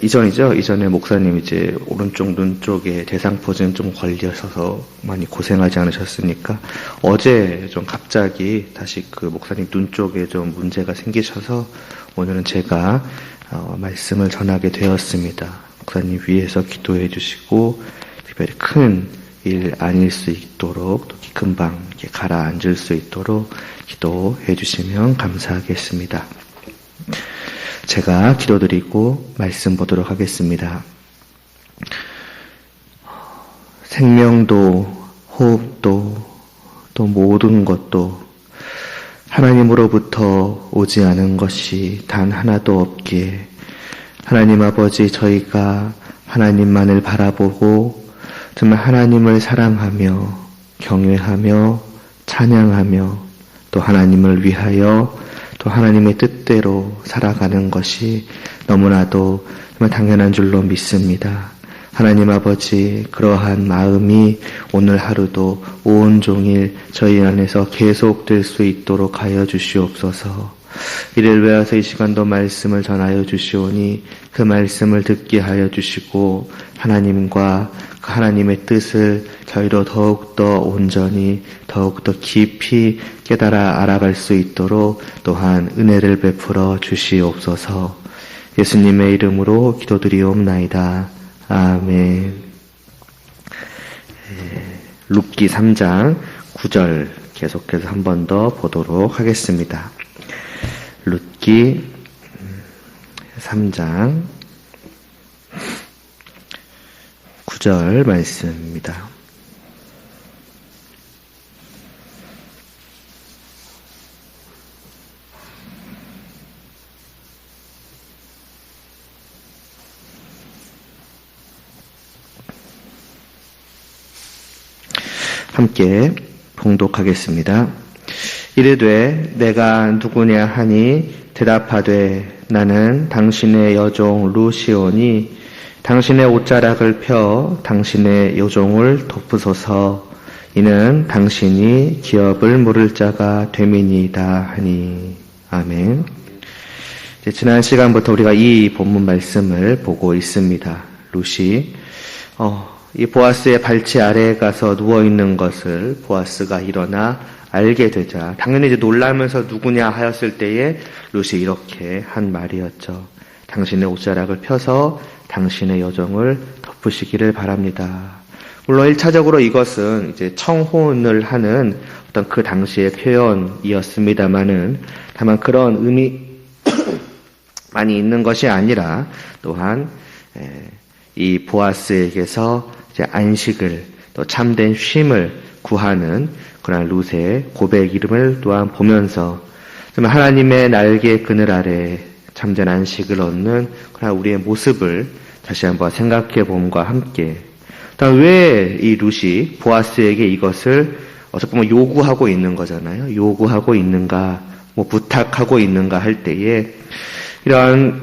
이전에 목사님 이제 오른쪽 눈 쪽에 대상포진 좀 걸려서 많이 고생하지 않으셨습니까? 어제 좀 갑자기 다시 그 목사님 눈 쪽에 좀 문제가 생기셔서 오늘은 제가 말씀을 전하게 되었습니다. 목사님 위에서 기도해 주시고 특별히 큰 일 아닐 수 있도록 또 금방 가라앉을 수 있도록 기도해 주시면 감사하겠습니다. 제가 기도드리고 말씀 보도록 하겠습니다. 생명도 호흡도 또 모든 것도 하나님으로부터 오지 않은 것이 단 하나도 없기에 하나님 아버지, 저희가 하나님만을 바라보고 정말 하나님을 사랑하며 경외하며 찬양하며 또 하나님을 위하여 또 하나님의 뜻대로 살아가는 것이 너무나도 정말 당연한 줄로 믿습니다. 하나님 아버지, 그러한 마음이 오늘 하루도 온종일 저희 안에서 계속될 수 있도록 하여 주시옵소서. 이를 위하여 이 시간도 말씀을 전하여 주시오니 그 말씀을 듣게 하여 주시고 하나님과 그 하나님의 뜻을 저희로 더욱더 온전히 더욱더 깊이 깨달아 알아갈 수 있도록 또한 은혜를 베풀어 주시옵소서. 예수님의 이름으로 기도드리옵나이다. 아멘. 룻기 3장 9절 계속해서 한 번 더 보도록 하겠습니다. 룻기 3장 9절 말씀입니다. 함께 봉독하겠습니다. 이르되 내가 누구냐 하니 대답하되 나는 당신의 여종 루시오니 당신의 옷자락을 펴 당신의 여종을 덮으소서. 이는 당신이 기업을 물을 자가 됨이니이다 하니. 아멘. 지난 시간부터 우리가 이 본문 말씀을 보고 있습니다. 룻이 이 보아스의 발치 아래에 가서 누워있는 것을 보아스가 일어나 알게 되자 당연히 이제 놀라면서 누구냐 하였을 때에 룻이 이렇게 한 말이었죠. 당신의 옷자락을 펴서 당신의 여종을 덮으시기를 바랍니다. 물론 1차적으로 이것은 이제 청혼을 하는 어떤 그 당시의 표현이었습니다만은 다만 그런 의미 많이 있는 것이 아니라 또한 이 보아스에게서 이제 안식을 또 참된 쉼을 구하는 그러한 룻의 고백 이름을 또한 보면서 정말 하나님의 날개 그늘 아래 참된 안식을 얻는 그러한 우리의 모습을 다시 한번 생각해 봄과 함께 왜 이 룻이 보아스에게 이것을 어떻게 보면 요구하고 있는 거잖아요. 요구하고 있는가, 부탁하고 있는가 할 때에 이러한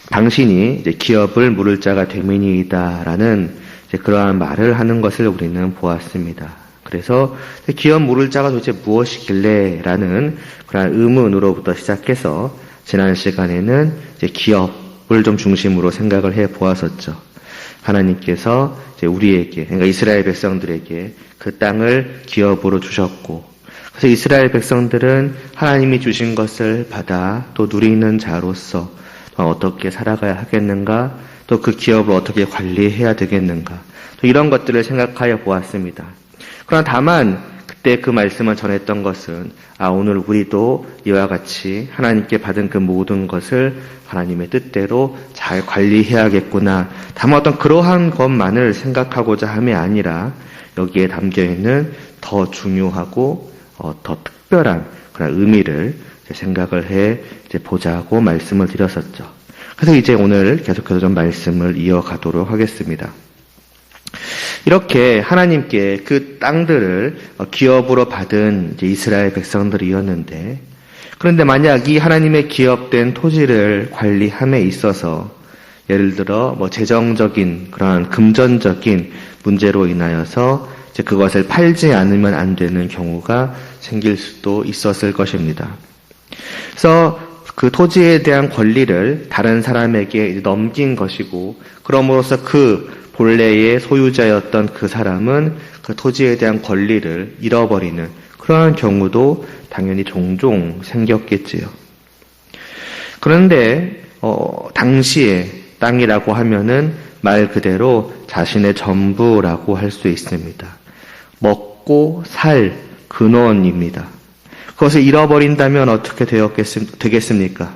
당신이 이제 기업을 물을 자가 됨이니이다라는 그러한 말을 하는 것을 우리는 보았습니다. 그래서 기업 물을 자가 도대체 무엇이길래라는 그러한 의문으로부터 시작해서 지난 시간에는 이제 기업을 좀 중심으로 생각을 해 보았었죠. 하나님께서 이제 우리에게, 그러니까 이스라엘 백성들에게 그 땅을 기업으로 주셨고, 그래서 이스라엘 백성들은 하나님이 주신 것을 받아 또 누리는 자로서 어떻게 살아가야 하겠는가, 또 그 기업을 어떻게 관리해야 되겠는가, 또 이런 것들을 생각하여 보았습니다. 그러나 다만 그때 그 말씀을 전했던 것은 오늘 우리도 이와 같이 하나님께 받은 그 모든 것을 하나님의 뜻대로 잘 관리해야겠구나. 다만 어떤 그러한 것만을 생각하고자 함이 아니라 여기에 담겨있는 더 중요하고 더 특별한 그런 의미를 생각을 해 보자고 말씀을 드렸었죠. 그래서 이제 오늘 계속해서 좀 말씀을 이어가도록 하겠습니다. 이렇게 하나님께 그 땅들을 기업으로 받은 이스라엘 백성들이었는데, 그런데 만약 이 하나님의 기업된 토지를 관리함에 있어서 예를 들어 재정적인 그런 금전적인 문제로 인하여서 이제 그것을 팔지 않으면 안 되는 경우가 생길 수도 있었을 것입니다. 그래서 그 토지에 대한 권리를 다른 사람에게 넘긴 것이고, 그럼으로써 그 본래의 소유자였던 그 사람은 그 토지에 대한 권리를 잃어버리는 그러한 경우도 당연히 종종 생겼겠지요. 그런데 당시에 땅이라고 하면은 말 그대로 자신의 전부라고 할 수 있습니다. 먹고 살 근원입니다. 그것을 잃어버린다면 어떻게 되겠습니까?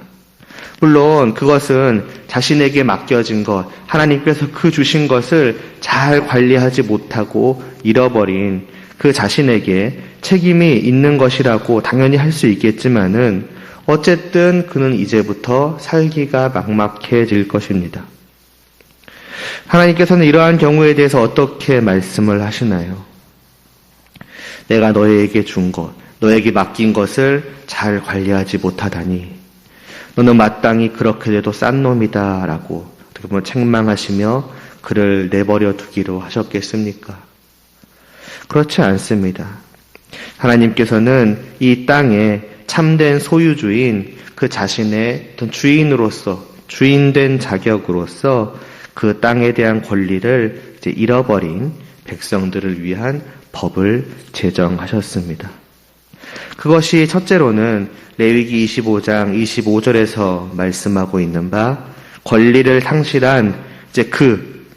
물론 그것은 자신에게 맡겨진 것, 하나님께서 그 주신 것을 잘 관리하지 못하고 잃어버린 그 자신에게 책임이 있는 것이라고 당연히 할 수 있겠지만은 어쨌든 그는 이제부터 살기가 막막해질 것입니다. 하나님께서는 이러한 경우에 대해서 어떻게 말씀을 하시나요? 내가 너에게 준 것, 너에게 맡긴 것을 잘 관리하지 못하다니 너는 마땅히 그렇게 돼도 싼 놈이다 라고 어떻게 보면 책망하시며 그를 내버려 두기로 하셨겠습니까? 그렇지 않습니다. 하나님께서는 이 땅의 참된 소유주인 그 자신의 어떤 주인으로서 주인된 자격으로서 그 땅에 대한 권리를 이제 잃어버린 백성들을 위한 법을 제정하셨습니다. 그것이 첫째로는 레위기 25장 25절에서 말씀하고 있는 바 권리를 상실한 이제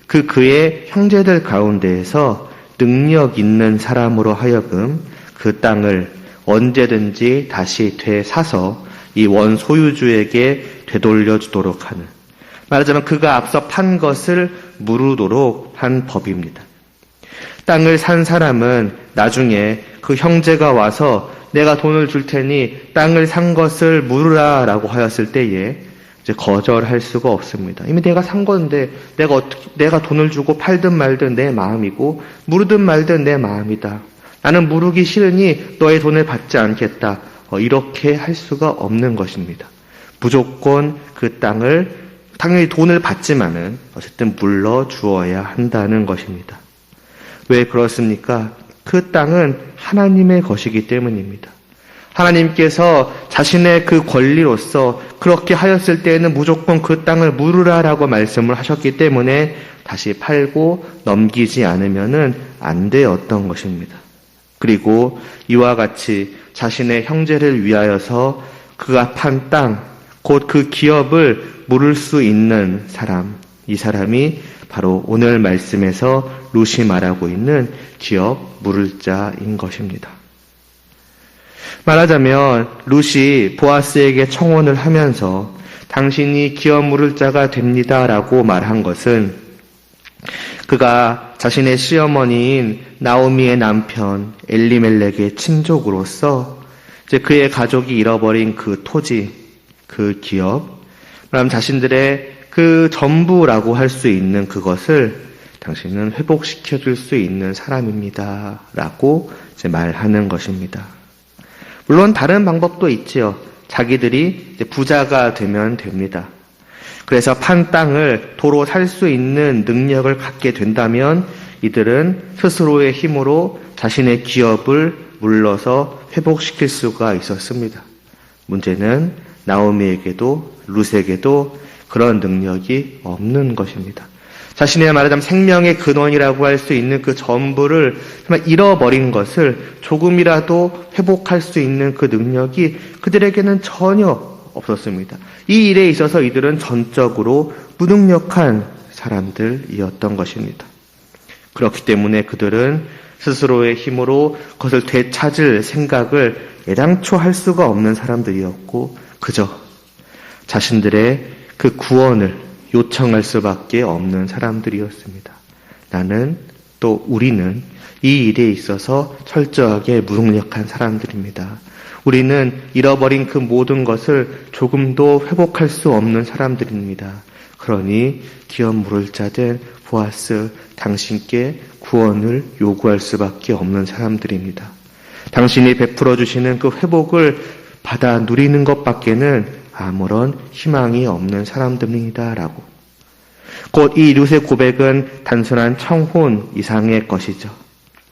그의 형제들 가운데에서 능력 있는 사람으로 하여금 그 땅을 언제든지 다시 되사서 이 원소유주에게 되돌려 주도록 하는, 말하자면 그가 앞서 판 것을 무르도록 한 법입니다. 땅을 산 사람은 나중에 그 형제가 와서 내가 돈을 줄 테니 땅을 산 것을 물으라 라고 하였을 때에 이제 거절할 수가 없습니다. 이미 내가 산 건데 내가 돈을 주고 팔든 말든 내 마음이고 물으든 말든 내 마음이다. 나는 물으기 싫으니 너의 돈을 받지 않겠다. 이렇게 할 수가 없는 것입니다. 무조건 그 땅을 당연히 돈을 받지만은 어쨌든 물러 주어야 한다는 것입니다. 왜 그렇습니까? 그 땅은 하나님의 것이기 때문입니다. 하나님께서 자신의 그 권리로서 그렇게 하였을 때에는 무조건 그 땅을 물으라라고 말씀을 하셨기 때문에 다시 팔고 넘기지 않으면은 안 되었던 것입니다. 그리고 이와 같이 자신의 형제를 위하여서 그가 판 땅, 곧 그 기업을 물을 수 있는 사람, 이 사람이 바로 오늘 말씀에서 룻이 말하고 있는 기업 물을 자인 것입니다. 말하자면 룻이 보아스에게 청혼을 하면서 당신이 기업 물을 자가 됩니다라고 말한 것은 그가 자신의 시어머니인 나오미의 남편 엘리멜렉의 친족으로서 이제 그의 가족이 잃어버린 그 토지, 그 기업, 그럼 자신들의 그 전부라고 할 수 있는 그것을 당신은 회복시켜 줄 수 있는 사람입니다. 라고 이제 말하는 것입니다. 물론 다른 방법도 있지요. 자기들이 이제 부자가 되면 됩니다. 그래서 판 땅을 도로 살 수 있는 능력을 갖게 된다면 이들은 스스로의 힘으로 자신의 기업을 물러서 회복시킬 수가 있었습니다. 문제는 나오미에게도 룻에게도 그런 능력이 없는 것입니다. 자신의 말하자면 생명의 근원이라고 할 수 있는 그 전부를 정말 잃어버린 것을 조금이라도 회복할 수 있는 그 능력이 그들에게는 전혀 없었습니다. 이 일에 있어서 이들은 전적으로 무능력한 사람들이었던 것입니다. 그렇기 때문에 그들은 스스로의 힘으로 그것을 되찾을 생각을 애당초 할 수가 없는 사람들이었고 그저 자신들의 그 구원을 요청할 수밖에 없는 사람들이었습니다. 나는 또 우리는 이 일에 있어서 철저하게 무능력한 사람들입니다. 우리는 잃어버린 그 모든 것을 조금도 회복할 수 없는 사람들입니다. 그러니 기업 물을 자된 보아스, 당신께 구원을 요구할 수밖에 없는 사람들입니다. 당신이 베풀어 주시는 그 회복을 받아 누리는 것밖에는 아무런 희망이 없는 사람들입니다라고. 곧 이 룻의 고백은 단순한 청혼 이상의 것이죠.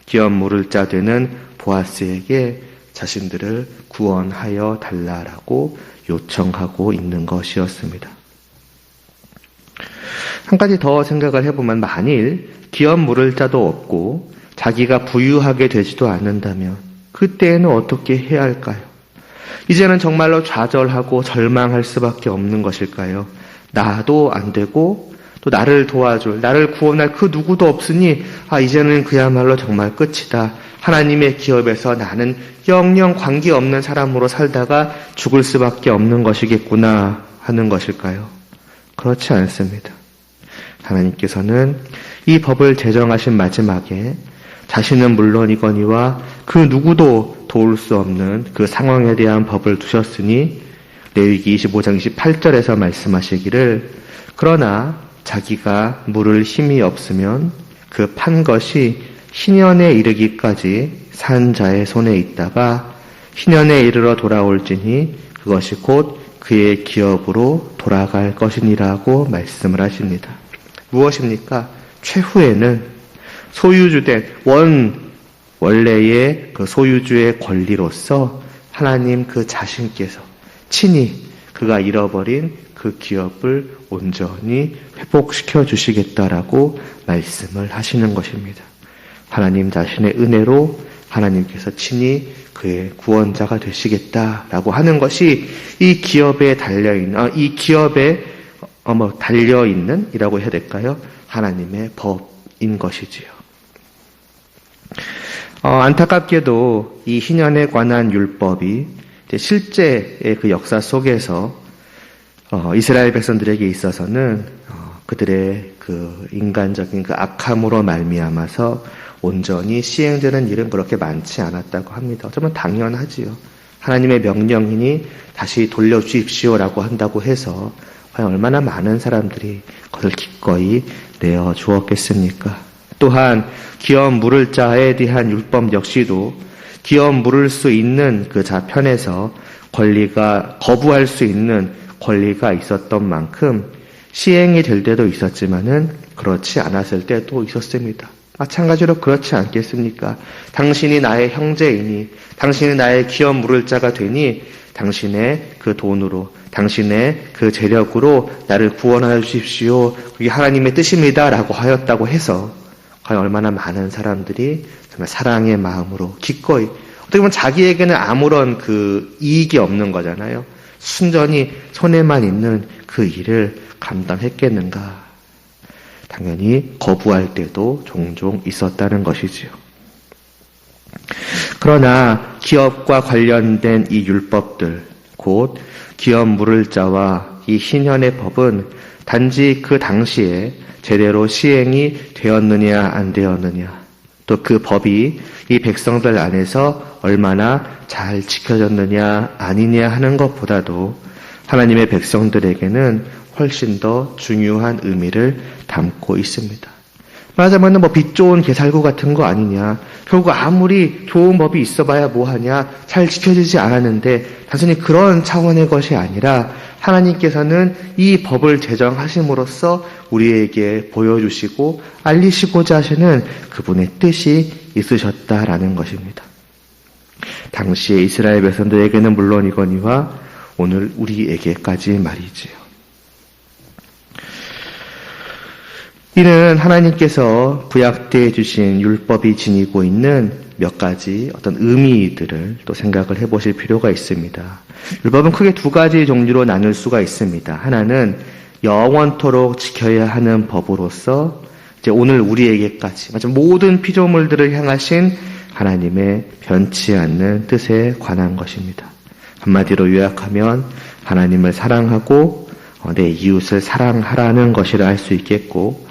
기업 물을 자 되는 보아스에게 자신들을 구원하여 달라라고 요청하고 있는 것이었습니다. 한 가지 더 생각을 해보면 만일 기업 물을 자도 없고 자기가 부유하게 되지도 않는다면 그때에는 어떻게 해야 할까요? 이제는 정말로 좌절하고 절망할 수밖에 없는 것일까요? 나도 안 되고 또 나를 도와줄, 나를 구원할 그 누구도 없으니 이제는 그야말로 정말 끝이다. 하나님의 기업에서 나는 영영 관계없는 사람으로 살다가 죽을 수밖에 없는 것이겠구나 하는 것일까요? 그렇지 않습니다. 하나님께서는 이 법을 제정하신 마지막에 자신은 물론이거니와 그 누구도 도울 수 없는 그 상황에 대한 법을 두셨으니 레위기 25장 28절에서 말씀하시기를 그러나 자기가 물을 힘이 없으면 그 판 것이 희년에 이르기까지 산 자의 손에 있다가 희년에 이르러 돌아올지니 그것이 곧 그의 기업으로 돌아갈 것이니라고 말씀을 하십니다. 무엇입니까? 최후에는 소유주된 원래의 그 소유주의 권리로서 하나님 그 자신께서 친히 그가 잃어버린 그 기업을 온전히 회복시켜 주시겠다라고 말씀을 하시는 것입니다. 하나님 자신의 은혜로 하나님께서 친히 그의 구원자가 되시겠다라고 하는 것이 이 기업에 달려있는 이라고 해야 될까요? 하나님의 법인 것이지요. 안타깝게도 이 희년에 관한 율법이 실제의 그 역사 속에서 이스라엘 백성들에게 있어서는 그들의 그 인간적인 그 악함으로 말미암아서 온전히 시행되는 일은 그렇게 많지 않았다고 합니다. 어쩌면 당연하지요. 하나님의 명령이니 다시 돌려주십시오라고 한다고 해서 과연 얼마나 많은 사람들이 그것을 기꺼이 내어 주었겠습니까? 또한 기업 물을 자에 대한 율법 역시도 기업 물을 수 있는 그 자편에서 거부할 수 있는 권리가 있었던 만큼 시행이 될 때도 있었지만은 그렇지 않았을 때도 있었습니다. 마찬가지로 그렇지 않겠습니까? 당신이 나의 형제이니, 당신이 나의 기업 물을 자가 되니, 당신의 그 돈으로, 당신의 그 재력으로 나를 구원하여 주십시오. 그게 하나님의 뜻입니다. 라고 하였다고 해서, 과연 얼마나 많은 사람들이 정말 사랑의 마음으로 기꺼이, 어떻게 보면 자기에게는 아무런 그 이익이 없는 거잖아요. 순전히 손에만 있는 그 일을 감당했겠는가? 당연히 거부할 때도 종종 있었다는 것이지요. 그러나 기업과 관련된 이 율법들, 곧 기업 물을 자와 이 희년의 법은 단지 그 당시에 제대로 시행이 되었느냐 안 되었느냐, 또 그 법이 이 백성들 안에서 얼마나 잘 지켜졌느냐 아니냐 하는 것보다도 하나님의 백성들에게는 훨씬 더 중요한 의미를 담고 있습니다. 말하자면 빛 좋은 개살구 같은 거 아니냐. 결국 아무리 좋은 법이 있어봐야 뭐하냐. 잘 지켜지지 않았는데 단순히 그런 차원의 것이 아니라 하나님께서는 이 법을 제정하심으로써 우리에게 보여주시고 알리시고자 하시는 그분의 뜻이 있으셨다라는 것입니다. 당시의 이스라엘 백성들에게는 물론이거니와 오늘 우리에게까지 말이지요. 이는 하나님께서 부약되어 주신 율법이 지니고 있는 몇 가지 어떤 의미들을 또 생각을 해보실 필요가 있습니다. 율법은 크게 두 가지 종류로 나눌 수가 있습니다. 하나는 영원토록 지켜야 하는 법으로서 이제 오늘 우리에게까지 모든 피조물들을 향하신 하나님의 변치 않는 뜻에 관한 것입니다. 한마디로 요약하면 하나님을 사랑하고 내 이웃을 사랑하라는 것이라 할 수 있겠고,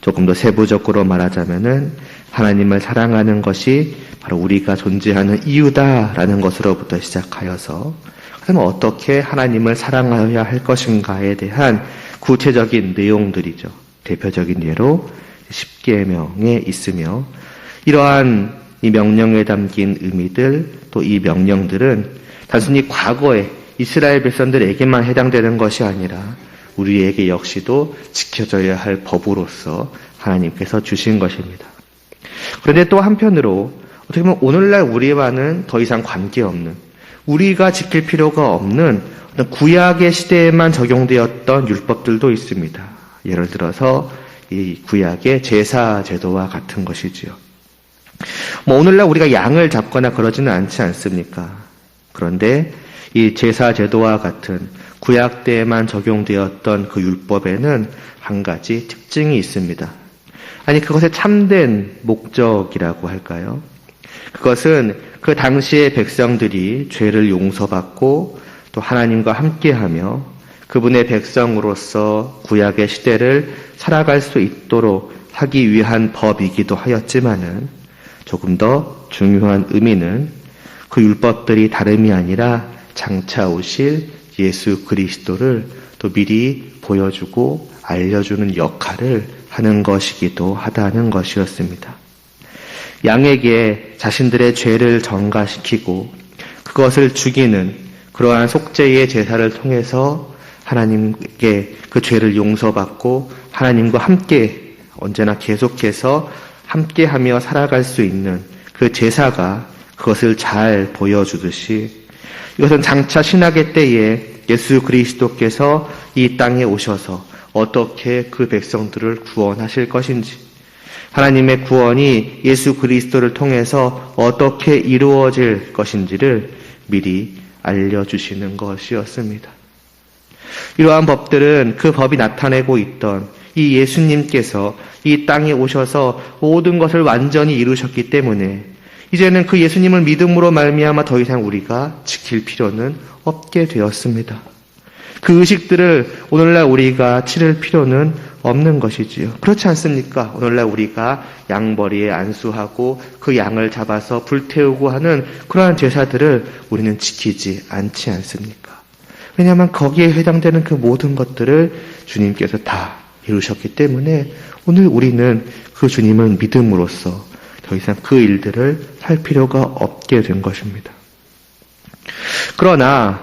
조금 더 세부적으로 말하자면은 하나님을 사랑하는 것이 바로 우리가 존재하는 이유다라는 것으로부터 시작하여서 그러면 어떻게 하나님을 사랑하여야 할 것인가에 대한 구체적인 내용들이죠. 대표적인 예로 십계명에 있으며, 이러한 이 명령에 담긴 의미들, 또 이 명령들은 단순히 과거에 이스라엘 백성들에게만 해당되는 것이 아니라 우리에게 역시도 지켜져야 할 법으로서 하나님께서 주신 것입니다. 그런데 또 한편으로 어떻게 보면 오늘날 우리와는 더 이상 관계없는, 우리가 지킬 필요가 없는 어떤 구약의 시대에만 적용되었던 율법들도 있습니다. 예를 들어서 이 구약의 제사 제도와 같은 것이지요. 오늘날 우리가 양을 잡거나 그러지는 않지 않습니까? 그런데 이 제사 제도와 같은 구약 때에만 적용되었던 그 율법에는 한 가지 특징이 있습니다. 아니, 그것의 참된 목적이라고 할까요? 그것은 그 당시의 백성들이 죄를 용서받고 또 하나님과 함께하며 그분의 백성으로서 구약의 시대를 살아갈 수 있도록 하기 위한 법이기도 하였지만은 조금 더 중요한 의미는 그 율법들이 다름이 아니라 장차 오실 예수 그리스도를 또 미리 보여주고 알려주는 역할을 하는 것이기도 하다는 것이었습니다. 양에게 자신들의 죄를 전가시키고 그것을 죽이는 그러한 속죄의 제사를 통해서 하나님께 그 죄를 용서받고 하나님과 함께 언제나 계속해서 함께하며 살아갈 수 있는 그 제사가 그것을 잘 보여주듯이 이것은 장차 신학의 때에 예수 그리스도께서 이 땅에 오셔서 어떻게 그 백성들을 구원하실 것인지, 하나님의 구원이 예수 그리스도를 통해서 어떻게 이루어질 것인지를 미리 알려주시는 것이었습니다. 이러한 법들은 그 법이 나타내고 있던 이 예수님께서 이 땅에 오셔서 모든 것을 완전히 이루셨기 때문에 이제는 그 예수님을 믿음으로 말미암아 더 이상 우리가 지킬 필요는 없게 되었습니다. 그 의식들을 오늘날 우리가 치를 필요는 없는 것이지요. 그렇지 않습니까? 오늘날 우리가 양머리에 안수하고 그 양을 잡아서 불태우고 하는 그러한 제사들을 우리는 지키지 않지 않습니까? 왜냐하면 거기에 해당되는 그 모든 것들을 주님께서 다 이루셨기 때문에 오늘 우리는 그 주님을 믿음으로써 더 이상 그 일들을 할 필요가 없게 된 것입니다. 그러나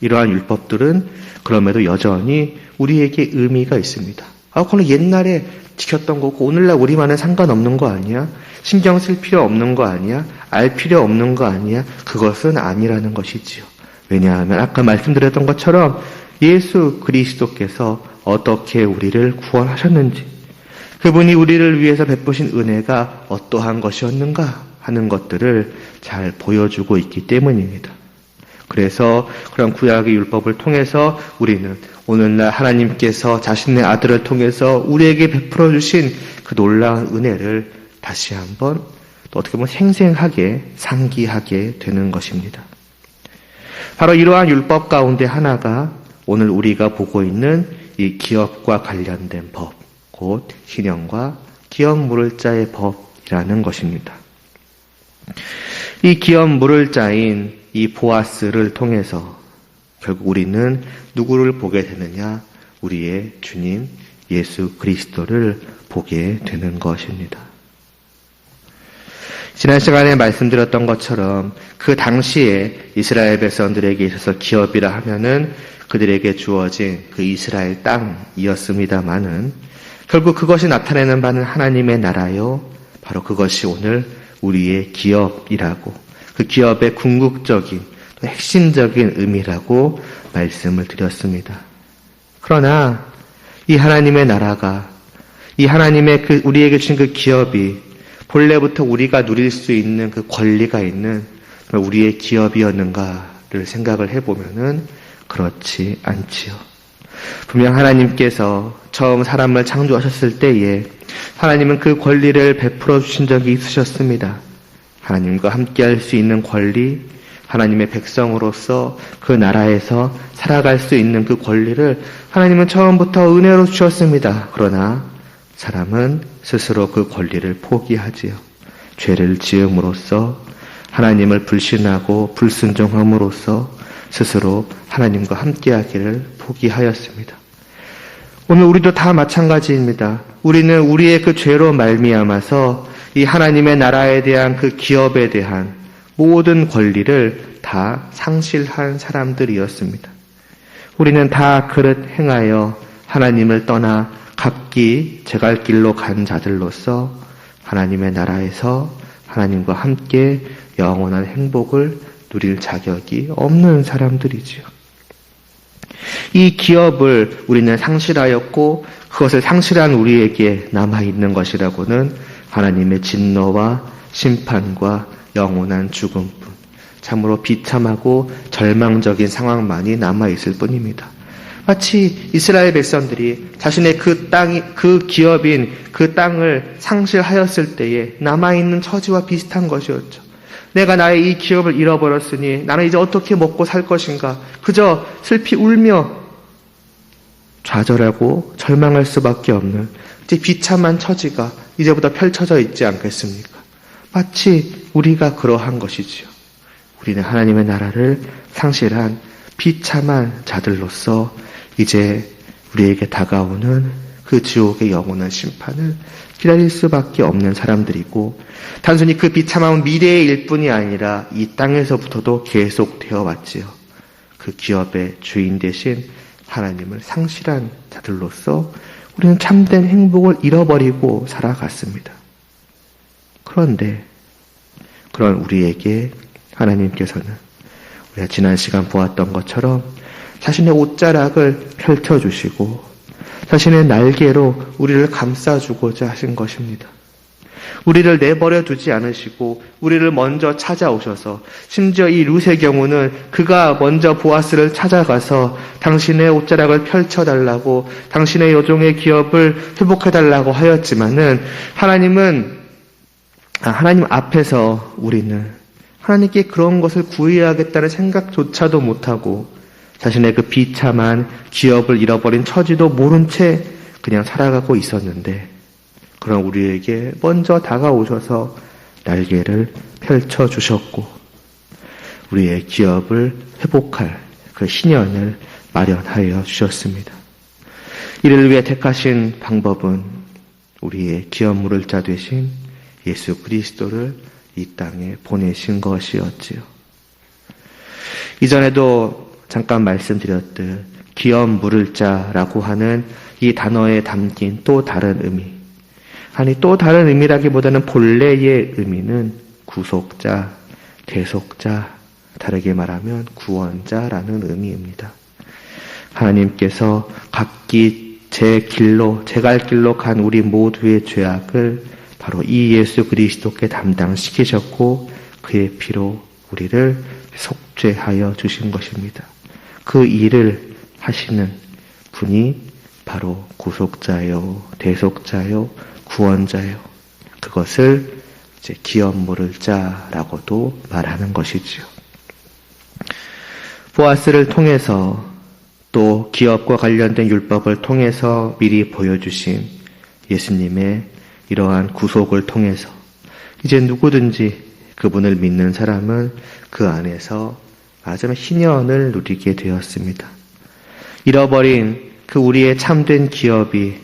이러한 율법들은 그럼에도 여전히 우리에게 의미가 있습니다. 그건 옛날에 지켰던 거고 오늘날 우리만은 상관없는 거 아니야? 신경 쓸 필요 없는 거 아니야? 알 필요 없는 거 아니야? 그것은 아니라는 것이지요. 왜냐하면 아까 말씀드렸던 것처럼 예수 그리스도께서 어떻게 우리를 구원하셨는지, 그분이 우리를 위해서 베푸신 은혜가 어떠한 것이었는가 하는 것들을 잘 보여주고 있기 때문입니다. 그래서 그런 구약의 율법을 통해서 우리는 오늘날 하나님께서 자신의 아들을 통해서 우리에게 베풀어 주신 그 놀라운 은혜를 다시 한번 또 어떻게 보면 생생하게 상기하게 되는 것입니다. 바로 이러한 율법 가운데 하나가 오늘 우리가 보고 있는 이 기업과 관련된 법, 곧 신형과 기업 물을 자의 법이라는 것입니다. 이 기업 물을 자인 이 보아스를 통해서 결국 우리는 누구를 보게 되느냐? 우리의 주님 예수 그리스도를 보게 되는 것입니다. 지난 시간에 말씀드렸던 것처럼 그 당시에 이스라엘 백성들에게 있어서 기업이라 하면은 그들에게 주어진 그 이스라엘 땅이었습니다마는 결국 그것이 나타내는 바는 하나님의 나라요. 바로 그것이 오늘 우리의 기업이라고, 그 기업의 궁극적인, 핵심적인 의미라고 말씀을 드렸습니다. 그러나 이 하나님의 나라가, 이 하나님의 그 우리에게 주신 그 기업이 본래부터 우리가 누릴 수 있는 그 권리가 있는 우리의 기업이었는가를 생각을 해보면은 그렇지 않지요. 분명 하나님께서 처음 사람을 창조하셨을 때에 하나님은 그 권리를 베풀어 주신 적이 있으셨습니다. 하나님과 함께할 수 있는 권리, 하나님의 백성으로서 그 나라에서 살아갈 수 있는 그 권리를 하나님은 처음부터 은혜로 주셨습니다. 그러나 사람은 스스로 그 권리를 포기하지요. 죄를 지음으로써 하나님을 불신하고 불순종함으로써 스스로 하나님과 함께하기를 포기하였습니다. 오늘 우리도 다 마찬가지입니다. 우리는 우리의 그 죄로 말미암아서 이 하나님의 나라에 대한 그 기업에 대한 모든 권리를 다 상실한 사람들이었습니다. 우리는 다 그릇 행하여 하나님을 떠나 각기 제갈 길로 간 자들로서 하나님의 나라에서 하나님과 함께 영원한 행복을 누릴 자격이 없는 사람들이지요. 이 기업을 우리는 상실하였고 그것을 상실한 우리에게 남아있는 것이라고는 하나님의 진노와 심판과 영원한 죽음뿐, 참으로 비참하고 절망적인 상황만이 남아있을 뿐입니다. 마치 이스라엘 백성들이 자신의 그 기업인 그 땅을 상실하였을 때에 남아있는 처지와 비슷한 것이었죠. 내가 나의 이 기업을 잃어버렸으니 나는 이제 어떻게 먹고 살 것인가? 그저 슬피 울며 좌절하고 절망할 수밖에 없는 이제 비참한 처지가 이제부터 펼쳐져 있지 않겠습니까? 마치 우리가 그러한 것이지요. 우리는 하나님의 나라를 상실한 비참한 자들로서 이제 우리에게 다가오는 그 지옥의 영원한 심판을 기다릴 수밖에 없는 사람들이고, 단순히 그 비참한 미래의 일뿐이 아니라 이 땅에서부터도 계속되어 왔지요. 그 기업의 주인 대신 하나님을 상실한 자들로서 우리는 참된 행복을 잃어버리고 살아갔습니다. 그런데 그런 우리에게 하나님께서는 우리가 지난 시간 보았던 것처럼 자신의 옷자락을 펼쳐주시고 자신의 날개로 우리를 감싸주고자 하신 것입니다. 우리를 내버려 두지 않으시고 우리를 먼저 찾아오셔서, 심지어 이 룻의 경우는 그가 먼저 보아스를 찾아가서 당신의 옷자락을 펼쳐달라고, 당신의 여종의 기업을 회복해달라고 하였지만은 하나님 앞에서 우리는 하나님께 그런 것을 구해야겠다는 생각조차도 못하고 자신의 그 비참한 기업을 잃어버린 처지도 모른 채 그냥 살아가고 있었는데, 그런 우리에게 먼저 다가오셔서 날개를 펼쳐주셨고 우리의 기업을 회복할 그 희년을 마련하여 주셨습니다. 이를 위해 택하신 방법은 우리의 기업 물을 자 되신 예수 그리스도를 이 땅에 보내신 것이었지요. 이전에도 잠깐 말씀드렸듯 기업 물을 자라고 하는 이 단어에 담긴 또 다른 의미, 아니 또 다른 의미라기보다는 본래의 의미는 구속자, 대속자, 다르게 말하면 구원자라는 의미입니다. 하나님께서 각기 제 갈 길로 간 우리 모두의 죄악을 바로 이 예수 그리스도께 담당시키셨고 그의 피로 우리를 속죄하여 주신 것입니다. 그 일을 하시는 분이 바로 구속자요, 대속자요, 구원자요. 그것을 이제 기업 물을 자라고도 말하는 것이지요. 보아스를 통해서 또 기업과 관련된 율법을 통해서 미리 보여주신 예수님의 이러한 구속을 통해서 이제 누구든지 그분을 믿는 사람은 그 안에서 말하자면 희년을 누리게 되었습니다. 잃어버린 그 우리의 참된 기업이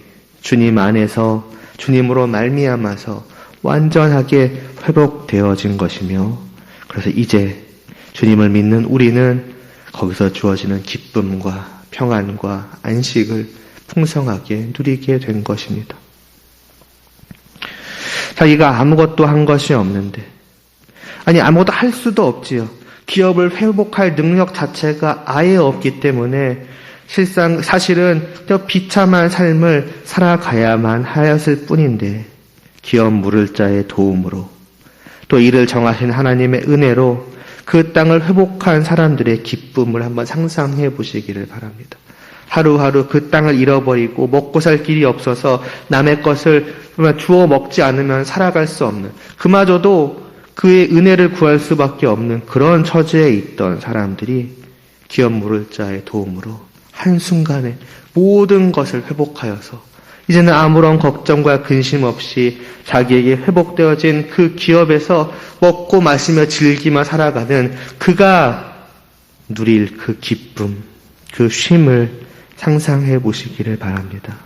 주님 안에서 주님으로 말미암아서 완전하게 회복되어진 것이며, 그래서 이제 주님을 믿는 우리는 거기서 주어지는 기쁨과 평안과 안식을 풍성하게 누리게 된 것입니다. 자기가 아무것도 한 것이 없는데, 아니 아무것도 할 수도 없지요. 기업을 회복할 능력 자체가 아예 없기 때문에 사실은 저 비참한 삶을 살아가야만 하였을 뿐인데, 기업 물을 자의 도움으로 또 이를 정하신 하나님의 은혜로 그 땅을 회복한 사람들의 기쁨을 한번 상상해 보시기를 바랍니다. 하루하루 그 땅을 잃어버리고 먹고 살 길이 없어서 남의 것을 주워 먹지 않으면 살아갈 수 없는, 그마저도 그의 은혜를 구할 수밖에 없는 그런 처지에 있던 사람들이 기업 물을 자의 도움으로 한순간에 모든 것을 회복하여서 이제는 아무런 걱정과 근심 없이 자기에게 회복되어진 그 기업에서 먹고 마시며 즐기며 살아가는 그가 누릴 그 기쁨, 그 쉼을 상상해 보시기를 바랍니다.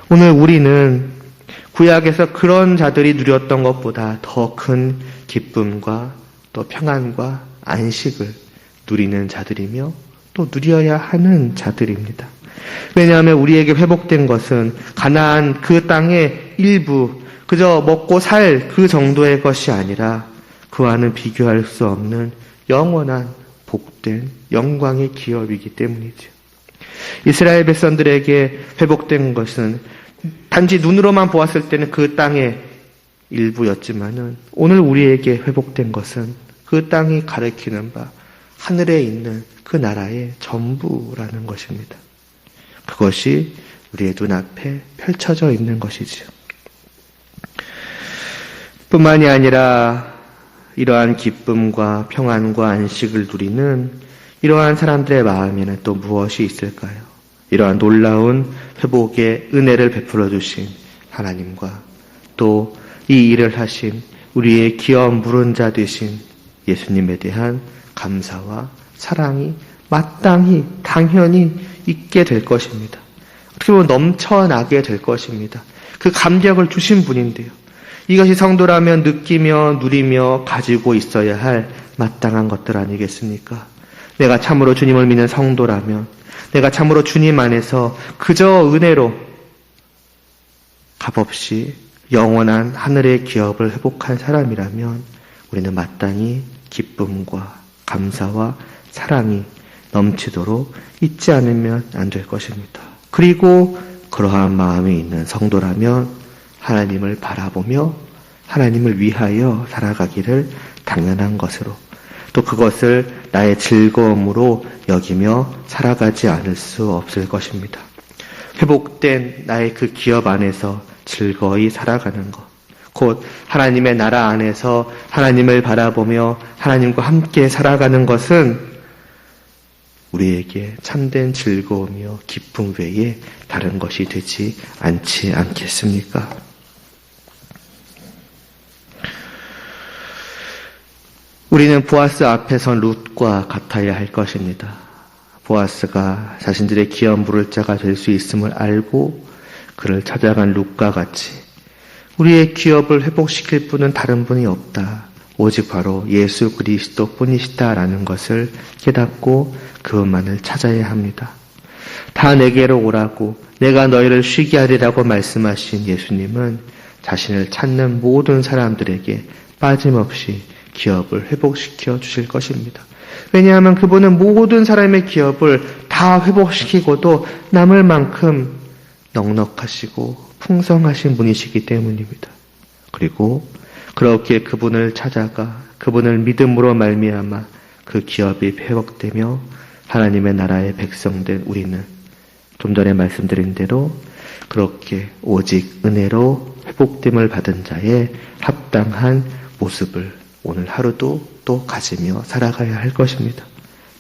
오늘 우리는 구약에서 그런 자들이 누렸던 것보다 더 큰 기쁨과 또 평안과 안식을 누리는 자들이며 또 누려야 하는 자들입니다. 왜냐하면 우리에게 회복된 것은 가나안 그 땅의 일부, 그저 먹고 살 그 정도의 것이 아니라 그와는 비교할 수 없는 영원한 복된 영광의 기업이기 때문이죠. 이스라엘 백성들에게 회복된 것은 단지 눈으로만 보았을 때는 그 땅의 일부였지만은 오늘 우리에게 회복된 것은 그 땅이 가리키는 바 하늘에 있는 그 나라의 전부라는 것입니다. 그것이 우리의 눈앞에 펼쳐져 있는 것이지요. 뿐만이 아니라 이러한 기쁨과 평안과 안식을 누리는 이러한 사람들의 마음에는 또 무엇이 있을까요? 이러한 놀라운 회복의 은혜를 베풀어 주신 하나님과 또 이 일을 하신 우리의 기업 물은 자 되신 예수님에 대한 감사와 사랑이 마땅히 당연히 있게 될 것입니다. 어떻게 보면 넘쳐나게 될 것입니다. 그 감격을 주신 분인데요. 이것이 성도라면 느끼며 누리며 가지고 있어야 할 마땅한 것들 아니겠습니까? 내가 참으로 주님을 믿는 성도라면, 내가 참으로 주님 안에서 그저 은혜로 값없이 영원한 하늘의 기업을 회복한 사람이라면 우리는 마땅히 기쁨과 감사와 사랑이 넘치도록 잊지 않으면 안 될 것입니다. 그리고 그러한 마음이 있는 성도라면 하나님을 바라보며 하나님을 위하여 살아가기를 당연한 것으로 또 그것을 나의 즐거움으로 여기며 살아가지 않을 수 없을 것입니다. 회복된 나의 그 기업 안에서 즐거이 살아가는 것, 곧 하나님의 나라 안에서 하나님을 바라보며 하나님과 함께 살아가는 것은 우리에게 참된 즐거움이요 기쁨 외에 다른 것이 되지 않지 않겠습니까? 우리는 보아스 앞에 선 룻과 같아야 할 것입니다. 보아스가 자신들의 기업 물을 자가 될 수 있음을 알고 그를 찾아간 룻과 같이 우리의 기업을 회복시킬 분은 다른 분이 없다. 오직 바로 예수 그리스도 뿐이시다라는 것을 깨닫고 그분만을 찾아야 합니다. 다 내게로 오라고 내가 너희를 쉬게 하리라고 말씀하신 예수님은 자신을 찾는 모든 사람들에게 빠짐없이 기업을 회복시켜 주실 것입니다. 왜냐하면 그분은 모든 사람의 기업을 다 회복시키고도 남을 만큼 넉넉하시고 풍성하신 분이시기 때문입니다. 그리고 그렇게 그분을 찾아가 그분을 믿음으로 말미암아 그 기업이 회복되며 하나님의 나라의 백성된 우리는 좀 전에 말씀드린 대로 그렇게 오직 은혜로 회복됨을 받은 자의 합당한 모습을 오늘 하루도 또 가지며 살아가야 할 것입니다.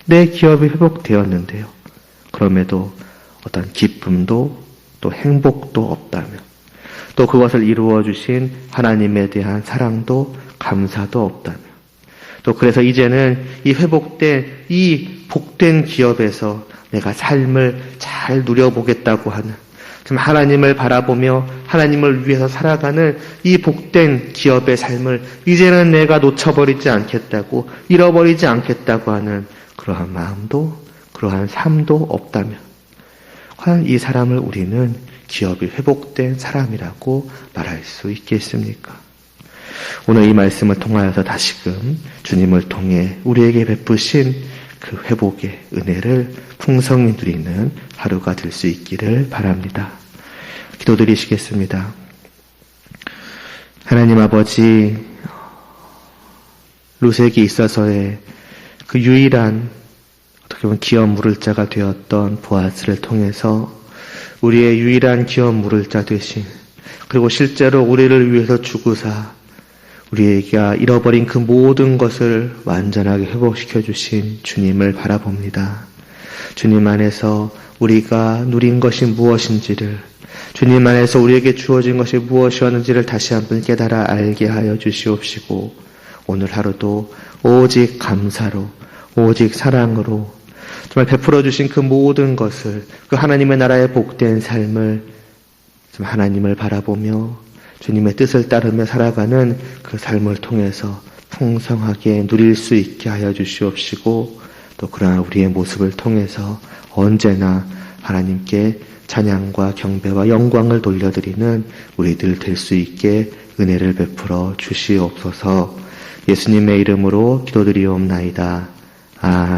내 기업이 회복되었는데요. 그럼에도 어떤 기쁨도 또 행복도 없다면 또 그것을 이루어 주신 하나님에 대한 사랑도 감사도 없다면 또 그래서 이제는 이 회복된 이 복된 기업에서 내가 삶을 잘 누려보겠다고 하는 좀 하나님을 바라보며 하나님을 위해서 살아가는 이 복된 기업의 삶을 이제는 내가 놓쳐버리지 않겠다고 잃어버리지 않겠다고 하는 그러한 마음도 그러한 삶도 없다면 과연 이 사람을 우리는 기업이 회복된 사람이라고 말할 수 있겠습니까? 오늘 이 말씀을 통하여서 다시금 주님을 통해 우리에게 베푸신 그 회복의 은혜를 풍성히 누리는 하루가 될 수 있기를 바랍니다. 기도드리시겠습니다. 하나님 아버지, 룻에게 있어서의 그 유일한 어떻게 보면 기업 물을 자가 되었던 보아스를 통해서 우리의 유일한 기업 물을 자 되신 그리고 실제로 우리를 위해서 죽으사 우리에게 잃어버린 그 모든 것을 완전하게 회복시켜 주신 주님을 바라봅니다. 주님 안에서 우리가 누린 것이 무엇인지를 주님 안에서 우리에게 주어진 것이 무엇이었는지를 다시 한번 깨달아 알게 하여 주시옵시고 오늘 하루도 오직 감사로 오직 사랑으로 정말 베풀어 주신 그 모든 것을 그 하나님의 나라의 복된 삶을 좀 하나님을 바라보며 주님의 뜻을 따르며 살아가는 그 삶을 통해서 풍성하게 누릴 수 있게 하여 주시옵시고 또 그러나 우리의 모습을 통해서 언제나 하나님께 찬양과 경배와 영광을 돌려드리는 우리들 될 수 있게 은혜를 베풀어 주시옵소서. 예수님의 이름으로 기도드리옵나이다. 아멘.